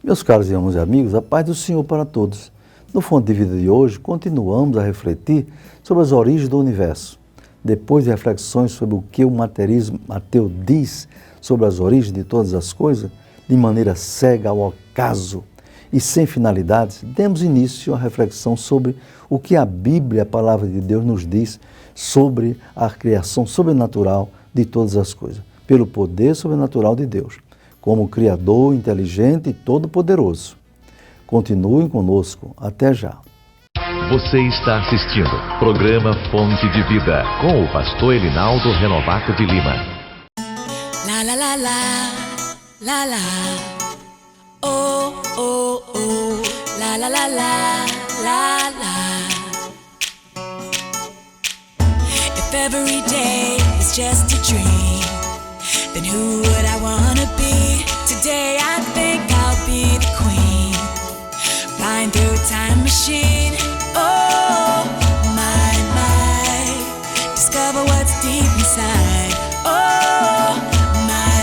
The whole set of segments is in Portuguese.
Meus caros irmãos e amigos, a paz do Senhor para todos. No Fonte de Vida de hoje, continuamos a refletir sobre as origens do universo. Depois de reflexões sobre o que o materialismo ateu diz sobre as origens de todas as coisas, de maneira cega ao acaso e sem finalidades, demos início à reflexão sobre o que a Bíblia, a Palavra de Deus, nos diz sobre a criação sobrenatural de todas as coisas, pelo poder sobrenatural de Deus, como Criador, inteligente e todo-poderoso. Continuem conosco. Até já. Você está assistindo programa Fonte de Vida com o pastor Elinaldo Renovato de Lima. La la la la, la la, oh oh oh, la la la la, la la. If every day is just a dream, then who would I wanna be? Today I think I'll be the queen, flying through a time machine. Oh, my, discover what's deep inside. Oh, my,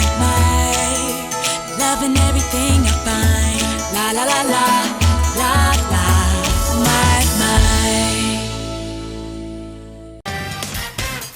loving everything I find. La la la la, la la, my.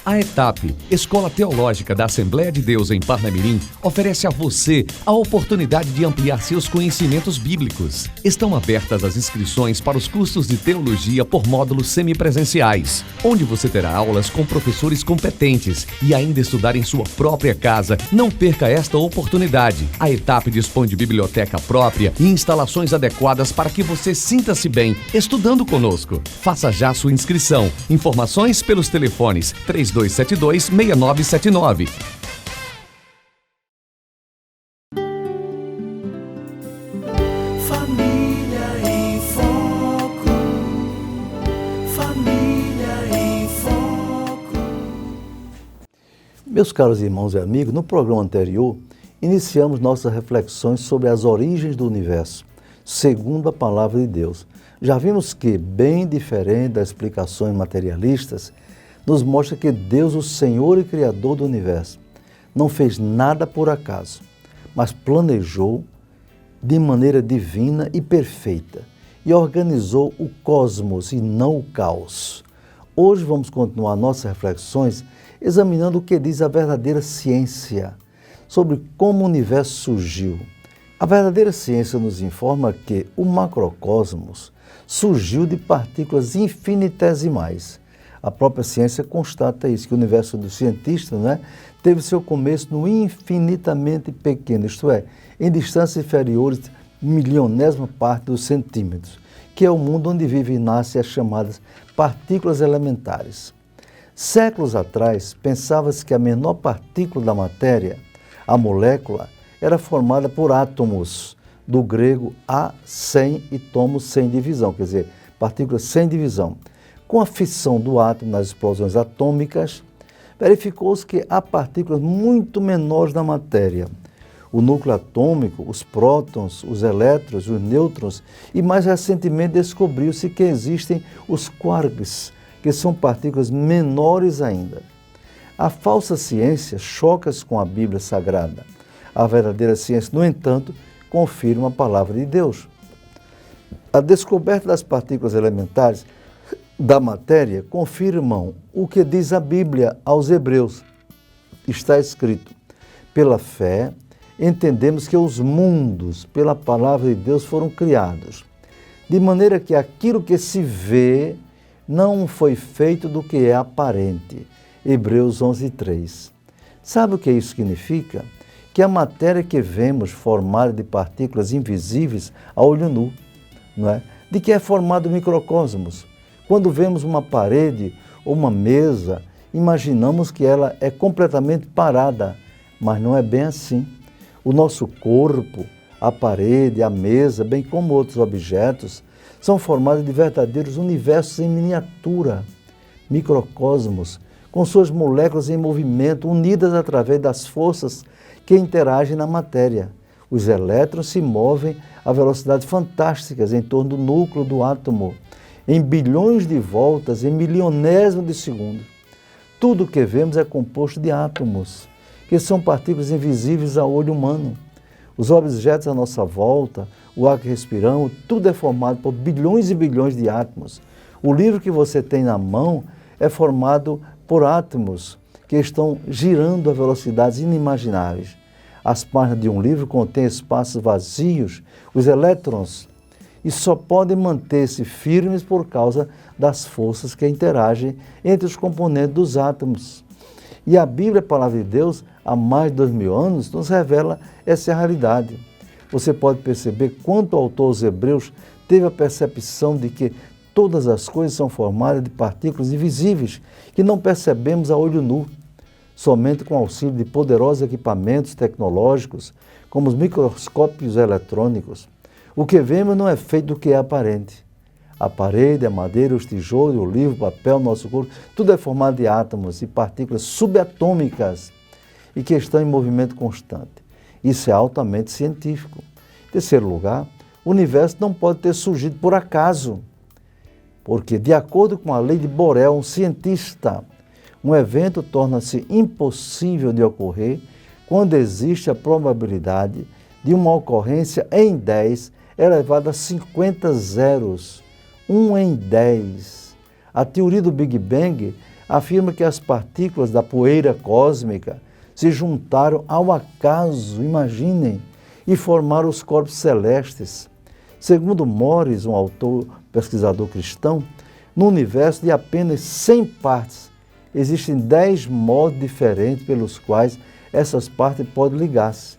A ETAP, Escola Teológica da Assembleia de Deus em Parnamirim, oferece a você a oportunidade de ampliar seus conhecimentos bíblicos. Estão abertas as inscrições para os cursos de teologia por módulos semipresenciais, onde você terá aulas com professores competentes e ainda estudar em sua própria casa. Não perca esta oportunidade. A ETAP dispõe de biblioteca própria e instalações adequadas para que você sinta-se bem estudando conosco. Faça já sua inscrição. Informações pelos telefones 3272-6979. Família em Foco. Família em Foco. Meus caros irmãos e amigos, no programa anterior, iniciamos nossas reflexões sobre as origens do universo, segundo a Palavra de Deus. Já vimos que, bem diferente das explicações materialistas, nos mostra que Deus, o Senhor e Criador do universo, não fez nada por acaso, mas planejou de maneira divina e perfeita e organizou o cosmos e não o caos. Hoje vamos continuar nossas reflexões examinando o que diz a verdadeira ciência sobre como o universo surgiu. A verdadeira ciência nos informa que o macrocosmos surgiu de partículas infinitesimais. A própria ciência constata isso, que o universo do cientista, teve seu começo no infinitamente pequeno, isto é, em distâncias inferiores milionésima parte dos centímetros, que é o mundo onde vivem e nascem as chamadas partículas elementares. Séculos atrás, pensava-se que a menor partícula da matéria, a molécula, era formada por átomos, do grego a sem e tomos sem divisão, quer dizer, partículas sem divisão. Com a fissão do átomo nas explosões atômicas, verificou-se que há partículas muito menores da matéria. O núcleo atômico, os prótons, os elétrons, os nêutrons e mais recentemente descobriu-se que existem os quarks, que são partículas menores ainda. A falsa ciência choca-se com a Bíblia Sagrada. A verdadeira ciência, no entanto, confirma a palavra de Deus. A descoberta das partículas elementares da matéria confirmam o que diz a Bíblia aos Hebreus. Está escrito: pela fé, entendemos que os mundos, pela palavra de Deus, foram criados, de maneira que aquilo que se vê não foi feito do que é aparente. Hebreus 11:3. Sabe o que isso significa? Que a matéria que vemos formada de partículas invisíveis a olho nu, de que é formado o microcosmos. Quando vemos uma parede ou uma mesa, imaginamos que ela é completamente parada, mas não é bem assim. O nosso corpo, a parede, a mesa, bem como outros objetos, são formados de verdadeiros universos em miniatura, microcosmos, com suas moléculas em movimento, unidas através das forças que interagem na matéria. Os elétrons se movem a velocidades fantásticas em torno do núcleo do átomo, em bilhões de voltas, em milionésimo de segundo. Tudo o que vemos é composto de átomos, que são partículas invisíveis ao olho humano. Os objetos à nossa volta, o ar que respiramos, tudo é formado por bilhões e bilhões de átomos. O livro que você tem na mão é formado por átomos que estão girando a velocidades inimagináveis. As páginas de um livro contêm espaços vazios, os elétrons, e só podem manter-se firmes por causa das forças que interagem entre os componentes dos átomos. E a Bíblia, a Palavra de Deus, há mais de 2000 anos, nos revela essa realidade. Você pode perceber quanto o autor aos Hebreus teve a percepção de que todas as coisas são formadas de partículas invisíveis que não percebemos a olho nu, somente com o auxílio de poderosos equipamentos tecnológicos, como os microscópios eletrônicos. O que vemos não é feito do que é aparente. A parede, a madeira, os tijolos, o livro, o papel, o nosso corpo, tudo é formado de átomos e partículas subatômicas e que estão em movimento constante. Isso é altamente científico. Em terceiro lugar, o universo não pode ter surgido por acaso, porque, de acordo com a lei de Borel, um cientista, um evento torna-se impossível de ocorrer quando existe a probabilidade de uma ocorrência em 10 elevado a 50 zeros, 1 em 10. A teoria do Big Bang afirma que as partículas da poeira cósmica se juntaram ao acaso, imaginem, e formaram os corpos celestes. Segundo Morris, um autor pesquisador cristão, no universo de apenas 100 partes, existem 10 modos diferentes pelos quais essas partes podem ligar-se.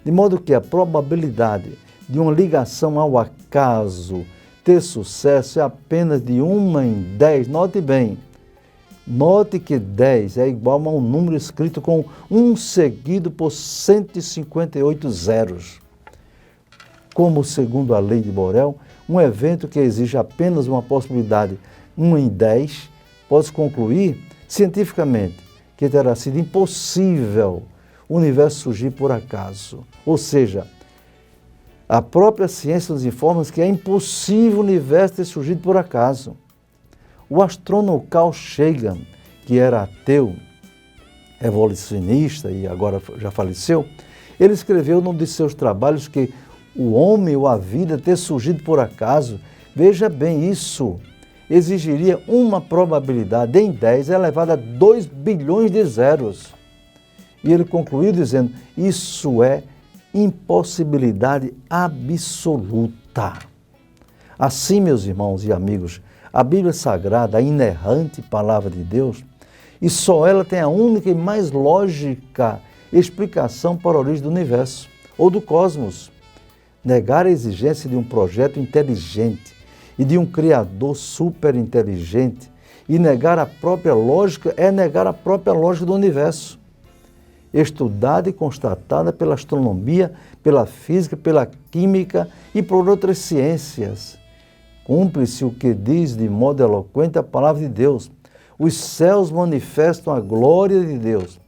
De modo que a probabilidade de uma ligação ao acaso ter sucesso é apenas de 1 em 10. Note bem, note que 10 é igual a um número escrito com 1 seguido por 158 zeros. Como, segundo a lei de Borel, um evento que exige apenas uma possibilidade 1 em 10, pode concluir cientificamente que terá sido impossível o universo surgir por acaso. Ou seja, a própria ciência nos informa que é impossível o universo ter surgido por acaso. O astrônomo Carl Sagan, que era ateu, evolucionista e agora já faleceu, ele escreveu num de seus trabalhos que o homem ou a vida ter surgido por acaso, veja bem, isso exigiria uma probabilidade em 10 elevada a 2 bilhões de zeros. E ele concluiu dizendo, isso é impossibilidade absoluta. Assim, meus irmãos e amigos, a Bíblia Sagrada, a inerrante Palavra de Deus, e só ela tem a única e mais lógica explicação para a origem do universo ou do cosmos. Negar a exigência de um projeto inteligente e de um Criador superinteligente e negar a própria lógica é negar a própria lógica do universo, estudada e constatada pela astronomia, pela física, pela química e por outras ciências. Cumpre-se o que diz de modo eloquente a Palavra de Deus. Os céus manifestam a glória de Deus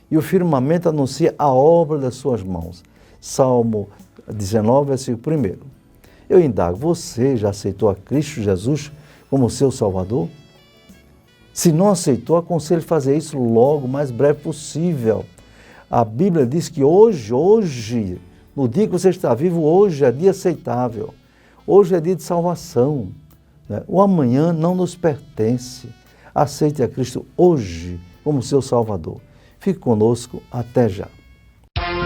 e o firmamento anuncia a obra das suas mãos. Salmo 19, versículo 1. Eu indago, você já aceitou a Cristo Jesus como seu Salvador? Se não aceitou, aconselho a fazer isso logo, o mais breve possível. A Bíblia diz que hoje, no dia que você está vivo, hoje é dia aceitável. Hoje é dia de salvação. Né? O amanhã não nos pertence. Aceite a Cristo hoje como seu Salvador. Fique conosco, até já.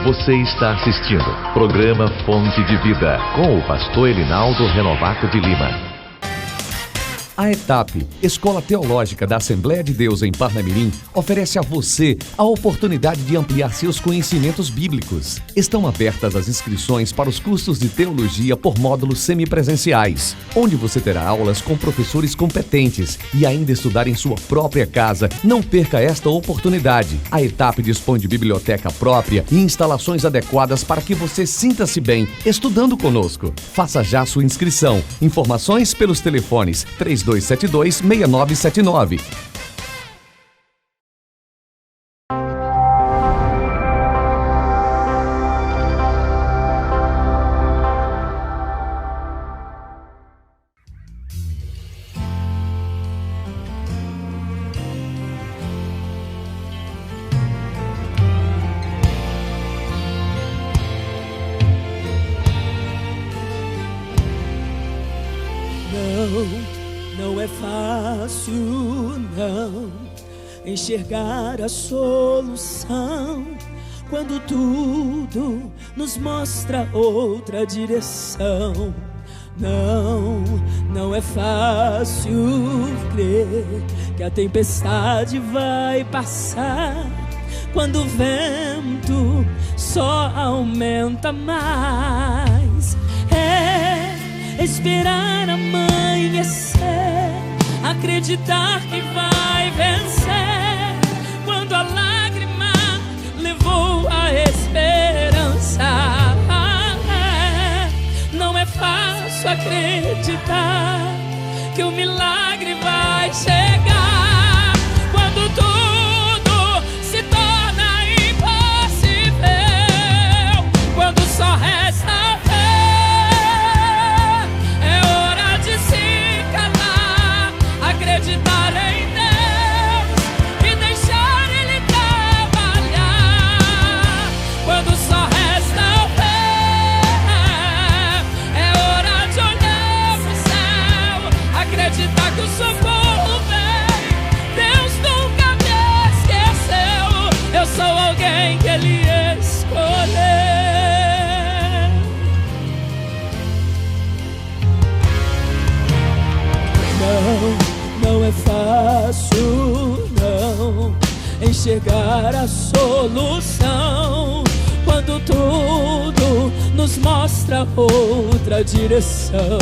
Você está assistindo programa Fonte de Vida com o pastor Elinaldo Renovato de Lima. A ETAP, Escola Teológica da Assembleia de Deus em Parnamirim, oferece a você a oportunidade de ampliar seus conhecimentos bíblicos. Estão abertas as inscrições para os cursos de teologia por módulos semipresenciais, onde você terá aulas com professores competentes e ainda estudar em sua própria casa. Não perca esta oportunidade. A ETAP dispõe de biblioteca própria e instalações adequadas para que você sinta-se bem estudando conosco. Faça já sua inscrição. Informações pelos telefones 3272-6979. Não é fácil, não, enxergar a solução quando tudo nos mostra outra direção. Não é fácil crer que a tempestade vai passar quando o vento só aumenta mais. É esperar amanhecer, acreditar que vai vencer quando a lágrima levou a esperança. Não é fácil acreditar que o milagre vai chegar quando tudo se torna impossível, quando só resta fé. É hora de se calar, acreditar em Deus e deixar Ele trabalhar. Quando só resta acreditar que o socorro vem. Deus nunca me esqueceu. Eu sou alguém que Ele escolheu. Não é fácil, não, enxergar a solução quando tudo nos mostra outra direção.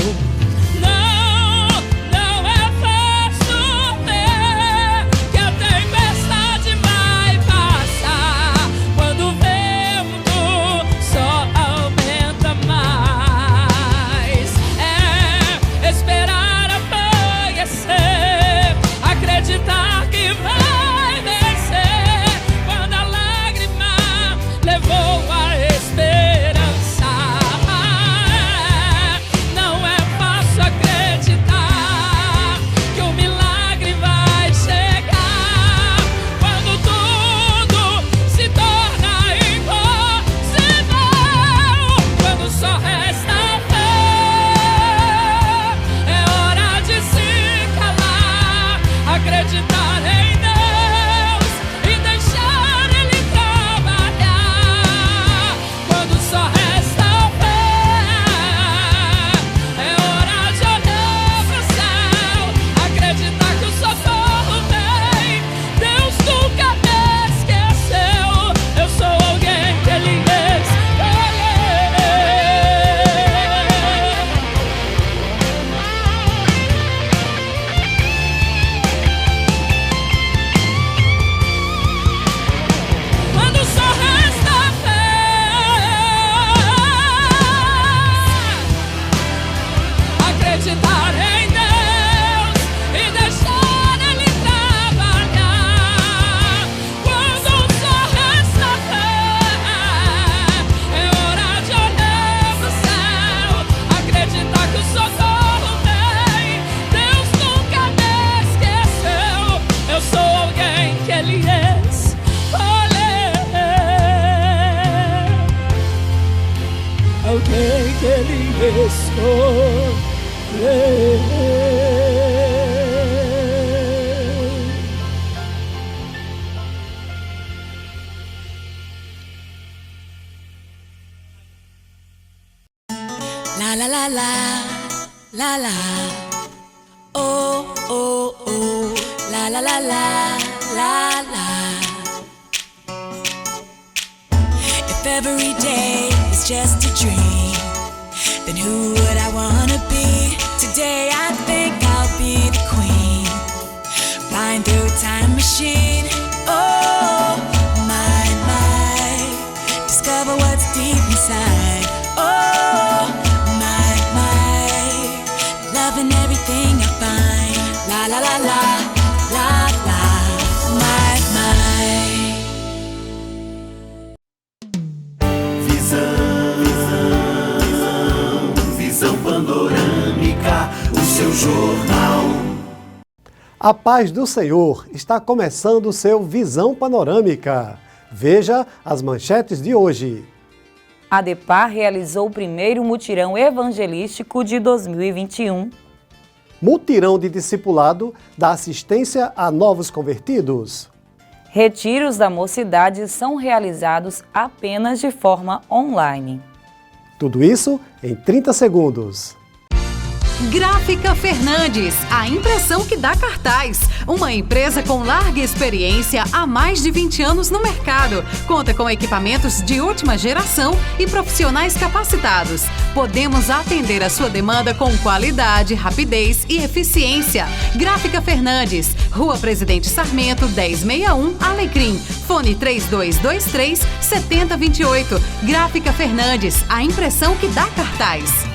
Alguém que Ele escolheu. La la la la, la la. Oh oh oh, la la la la, la la. If every day is just a dream, then who would I wanna be? Today I think I'll be the queen, flying through a time machine. Oh my, discover what's deep inside. Oh my, loving everything I find. La la la la, la la, my. Visão panorâmica, o seu jornal. A paz do Senhor, está começando o seu Visão Panorâmica. Veja as manchetes de hoje. A DEPAR realizou o primeiro mutirão evangelístico de 2021. Mutirão de discipulado da assistência a novos convertidos. Retiros da mocidade são realizados apenas de forma online. Tudo isso em 30 segundos. Gráfica Fernandes, a impressão que dá cartaz. Uma empresa com larga experiência há mais de 20 anos no mercado. Conta com equipamentos de última geração e profissionais capacitados. Podemos atender a sua demanda com qualidade, rapidez e eficiência. Gráfica Fernandes, Rua Presidente Sarmento, 1061, Alecrim. Fone 3223-7028. Gráfica Fernandes, a impressão que dá cartaz.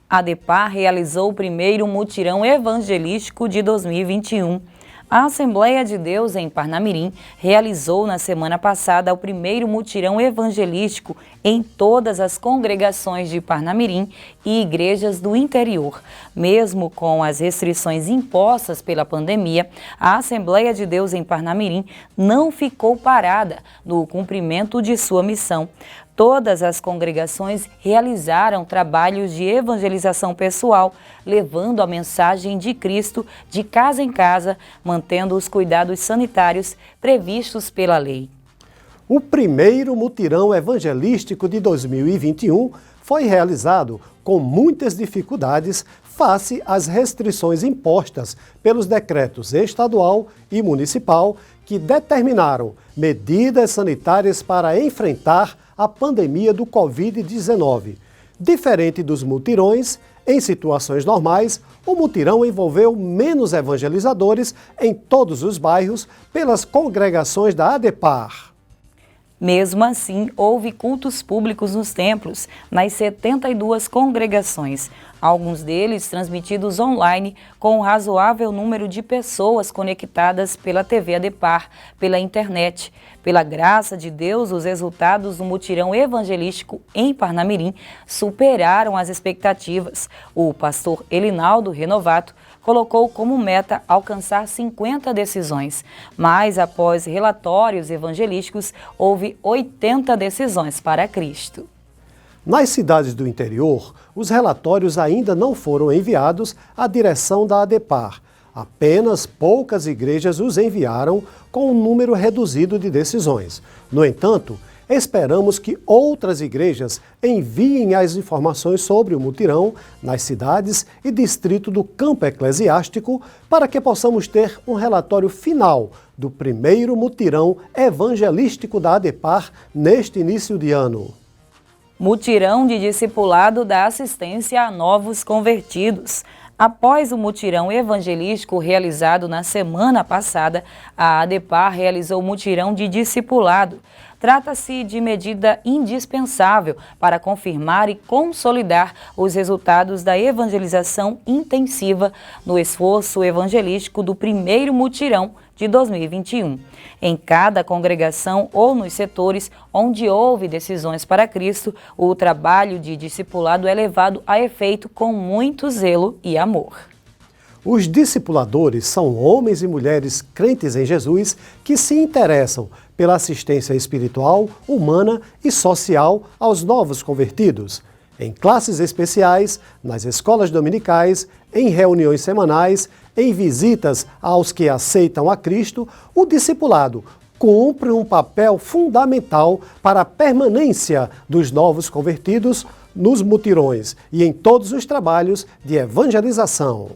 A ADEPAR realizou o primeiro mutirão evangelístico de 2021. A Assembleia de Deus em Parnamirim realizou na semana passada o primeiro mutirão evangelístico em todas as congregações de Parnamirim e igrejas do interior. Mesmo com as restrições impostas pela pandemia, a Assembleia de Deus em Parnamirim não ficou parada no cumprimento de sua missão. Todas as congregações realizaram trabalhos de evangelização pessoal, levando a mensagem de Cristo de casa em casa, mantendo os cuidados sanitários previstos pela lei. O primeiro mutirão evangelístico de 2021 foi realizado com muitas dificuldades face às restrições impostas pelos decretos estadual e municipal que determinaram medidas sanitárias para enfrentar a pandemia do Covid-19. Diferente dos mutirões, em situações normais, o mutirão envolveu menos evangelizadores em todos os bairros pelas congregações da ADEPAR. Mesmo assim, houve cultos públicos nos templos, nas 72 congregações, alguns deles transmitidos online com um razoável número de pessoas conectadas pela TV ADEPAR, pela internet. Pela graça de Deus, os resultados do mutirão evangelístico em Parnamirim superaram as expectativas. O pastor Elinaldo Renovato colocou como meta alcançar 50 decisões, mas após relatórios evangelísticos, houve 80 decisões para Cristo. Nas cidades do interior, os relatórios ainda não foram enviados à direção da ADEPAR. Apenas poucas igrejas os enviaram com um número reduzido de decisões. No entanto, esperamos que outras igrejas enviem as informações sobre o mutirão nas cidades e distrito do campo eclesiástico para que possamos ter um relatório final do primeiro mutirão evangelístico da ADEPAR neste início de ano. Mutirão de discipulado da assistência a novos convertidos. Após o mutirão evangelístico realizado na semana passada, a ADEPAR realizou o mutirão de discipulado. Trata-se de medida indispensável para confirmar e consolidar os resultados da evangelização intensiva no esforço evangelístico do primeiro mutirão de 2021. Em cada congregação ou nos setores onde houve decisões para Cristo, o trabalho de discipulado é levado a efeito com muito zelo e amor. Os discipuladores são homens e mulheres crentes em Jesus que se interessam pela assistência espiritual, humana e social aos novos convertidos. Em classes especiais, nas escolas dominicais, em reuniões semanais, em visitas aos que aceitam a Cristo, o discipulado cumpre um papel fundamental para a permanência dos novos convertidos nos mutirões e em todos os trabalhos de evangelização.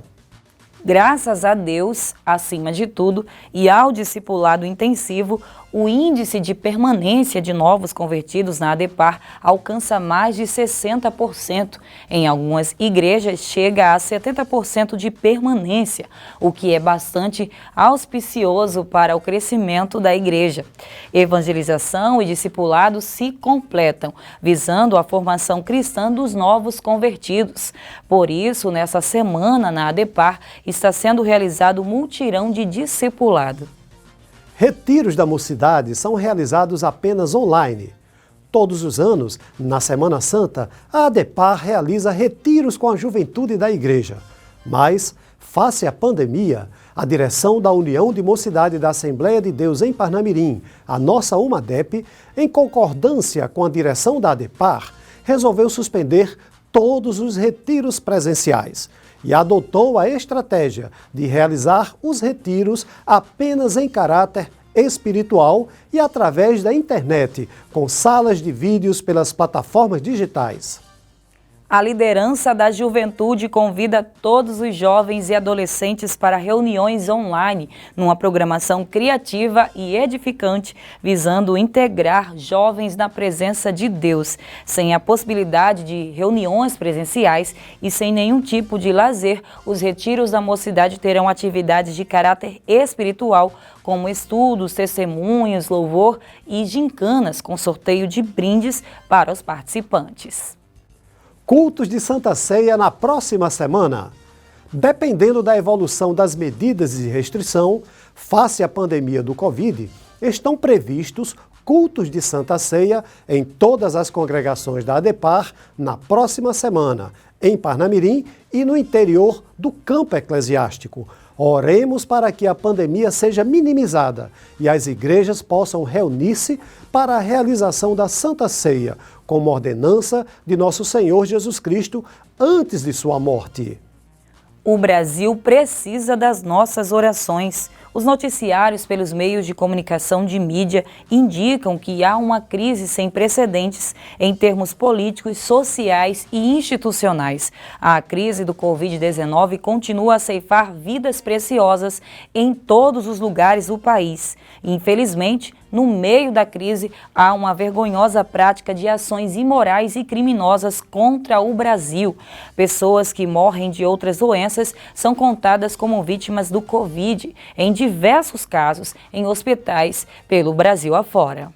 Graças a Deus, acima de tudo, e ao discipulado intensivo, o índice de permanência de novos convertidos na ADEPAR alcança mais de 60%. Em algumas igrejas chega a 70% de permanência, o que é bastante auspicioso para o crescimento da igreja. Evangelização e discipulado se completam, visando a formação cristã dos novos convertidos. Por isso, nessa semana na ADEPAR, está sendo realizado o mutirão de discipulado. Retiros da mocidade são realizados apenas online. Todos os anos, na Semana Santa, a ADEPAR realiza retiros com a juventude da igreja. Mas, face à pandemia, a direção da União de Mocidade da Assembleia de Deus em Parnamirim, a nossa UMADEP, em concordância com a direção da ADEPAR, resolveu suspender todos os retiros presenciais e adotou a estratégia de realizar os retiros apenas em caráter espiritual e através da internet, com salas de vídeos pelas plataformas digitais. A liderança da juventude convida todos os jovens e adolescentes para reuniões online, numa programação criativa e edificante, visando integrar jovens na presença de Deus. Sem a possibilidade de reuniões presenciais e sem nenhum tipo de lazer, os retiros da mocidade terão atividades de caráter espiritual, como estudos, testemunhos, louvor e gincanas, com sorteio de brindes para os participantes. Cultos de Santa Ceia na próxima semana. Dependendo da evolução das medidas de restrição, face à pandemia do Covid, estão previstos cultos de Santa Ceia em todas as congregações da ADEPAR na próxima semana, em Parnamirim e no interior do campo eclesiástico. Oremos para que a pandemia seja minimizada e as igrejas possam reunir-se para a realização da Santa Ceia, como ordenança de nosso Senhor Jesus Cristo antes de sua morte. O Brasil precisa das nossas orações. Os noticiários pelos meios de comunicação de mídia indicam que há uma crise sem precedentes em termos políticos, sociais e institucionais. A crise do Covid-19 continua a ceifar vidas preciosas em todos os lugares do país. Infelizmente, no meio da crise, há uma vergonhosa prática de ações imorais e criminosas contra o Brasil. Pessoas que morrem de outras doenças são contadas como vítimas do Covid, em diversos casos, em hospitais pelo Brasil afora.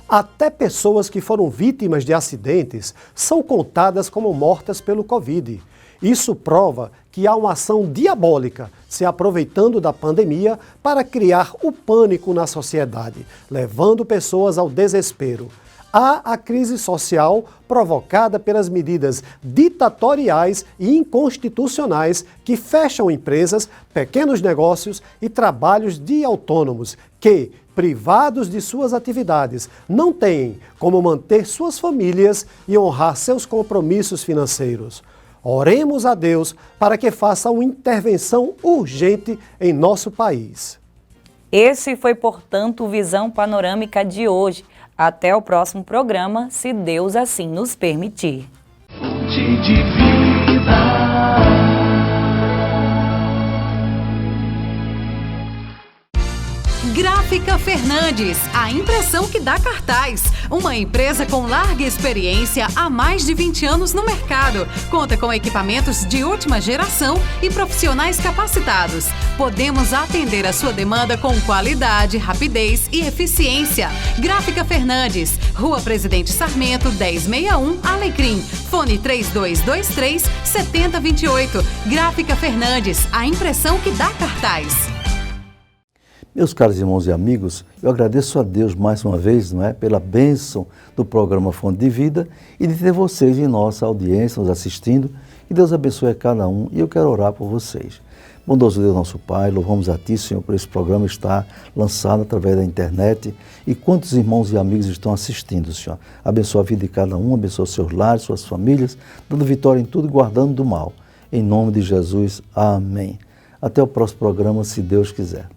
Até pessoas que foram vítimas de acidentes são contadas como mortas pelo Covid. Isso prova que há uma ação diabólica se aproveitando da pandemia para criar o pânico na sociedade, levando pessoas ao desespero. Há a crise social provocada pelas medidas ditatoriais e inconstitucionais que fecham empresas, pequenos negócios e trabalhos de autônomos que, privados de suas atividades, não têm como manter suas famílias e honrar seus compromissos financeiros. Oremos a Deus para que faça uma intervenção urgente em nosso país. Esse foi, portanto, o Visão Panorâmica de hoje. Até o próximo programa, se Deus assim nos permitir. Fonte de vida. Gráfica Fernandes, a impressão que dá cartaz. Uma empresa com larga experiência há mais de 20 anos no mercado. Conta com equipamentos de última geração e profissionais capacitados. Podemos atender a sua demanda com qualidade, rapidez e eficiência. Gráfica Fernandes, Rua Presidente Sarmento, 1061, Alecrim. Fone 3223-7028. Gráfica Fernandes, a impressão que dá cartaz. Meus caros irmãos e amigos, eu agradeço a Deus mais uma vez, pela bênção do programa Fonte de Vida e de ter vocês em nossa audiência, nos assistindo. Que Deus abençoe a cada um e eu quero orar por vocês. Bondoso Deus, nosso Pai, louvamos a Ti, Senhor, por esse programa estar lançado através da internet e quantos irmãos e amigos estão assistindo, Senhor. Abençoa a vida de cada um, abençoa seus lares, suas famílias, dando vitória em tudo e guardando do mal. Em nome de Jesus, amém. Até o próximo programa, se Deus quiser.